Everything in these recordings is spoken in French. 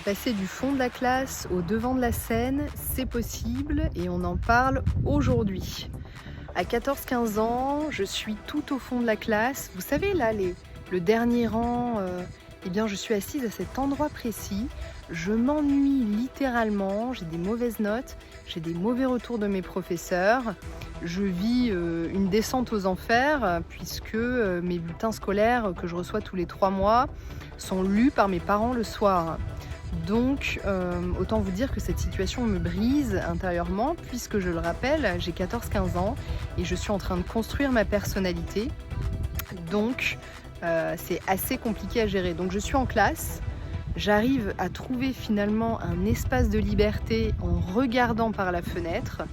Passer du fond de la classe au devant de la scène, c'est possible et on en parle aujourd'hui. À 14-15 ans, je suis tout au fond de la classe. Vous savez, là, le dernier rang, eh bien, je suis assise à cet endroit précis. Je m'ennuie littéralement, j'ai des mauvaises notes, j'ai des mauvais retours de mes professeurs. Je vis une descente aux enfers puisque mes bulletins scolaires que je reçois tous les 3 mois sont lus par mes parents le soir. Donc, autant vous dire que cette situation me brise intérieurement puisque, je le rappelle, j'ai 14-15 ans et je suis en train de construire ma personnalité. Donc, c'est assez compliqué à gérer. Donc, je suis en classe, j'arrive à trouver finalement un espace de liberté en regardant par la fenêtre.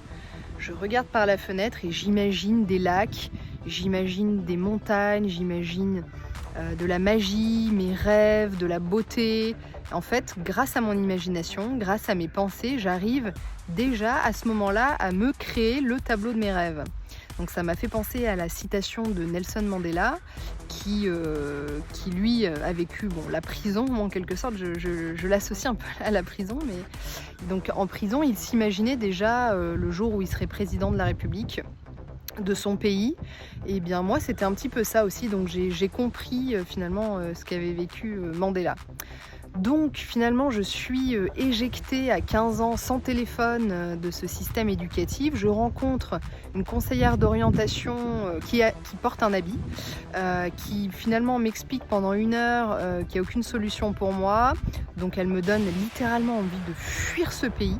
Je regarde par la fenêtre et j'imagine des lacs, j'imagine des montagnes, j'imagine de la magie, mes rêves, de la beauté. En fait, grâce à mon imagination, grâce à mes pensées, j'arrive déjà à ce moment-là à me créer le tableau de mes rêves. Donc ça m'a fait penser à la citation de Nelson Mandela qui lui a vécu la prison en quelque sorte. Je l'associe un peu à la prison, mais donc en prison il s'imaginait déjà le jour où il serait président de la République de son pays. Et bien moi c'était un petit peu ça aussi, donc j'ai compris finalement ce qu'avait vécu Mandela. Donc finalement je suis éjectée à 15 ans sans téléphone de ce système éducatif. Je rencontre une conseillère d'orientation qui porte un habit, qui finalement m'explique pendant 1 heure qu'il n'y a aucune solution pour moi. Donc elle me donne littéralement envie de fuir ce pays.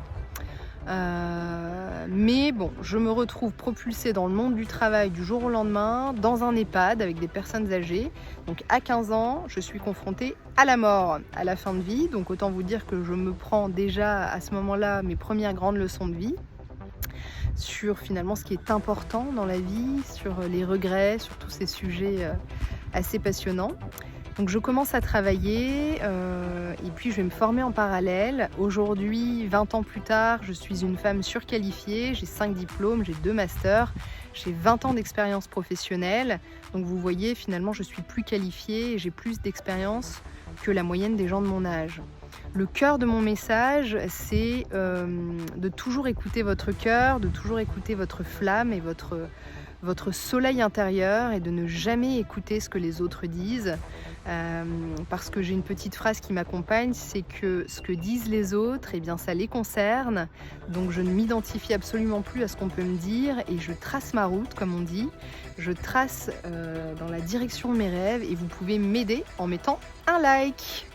Mais bon, je me retrouve propulsée dans le monde du travail du jour au lendemain, dans un EHPAD avec des personnes âgées. Donc à 15 ans, je suis confrontée à la mort, à la fin de vie. Donc autant vous dire que je me prends déjà à ce moment-là mes premières grandes leçons de vie sur finalement ce qui est important dans la vie, sur les regrets, sur tous ces sujets assez passionnants. Donc je commence à travailler et puis je vais me former en parallèle. Aujourd'hui, 20 ans plus tard, je suis une femme surqualifiée, j'ai 5 diplômes, j'ai 2 masters, j'ai 20 ans d'expérience professionnelle. Donc vous voyez, finalement, je suis plus qualifiée et j'ai plus d'expérience que la moyenne des gens de mon âge. Le cœur de mon message, c'est de toujours écouter votre cœur, de toujours écouter votre flamme et votre soleil intérieur et de ne jamais écouter ce que les autres disent. Parce que j'ai une petite phrase qui m'accompagne, c'est que ce que disent les autres, eh bien ça les concerne. Donc je ne m'identifie absolument plus à ce qu'on peut me dire et je trace ma route, comme on dit. Je trace dans la direction de mes rêves et vous pouvez m'aider en mettant un like.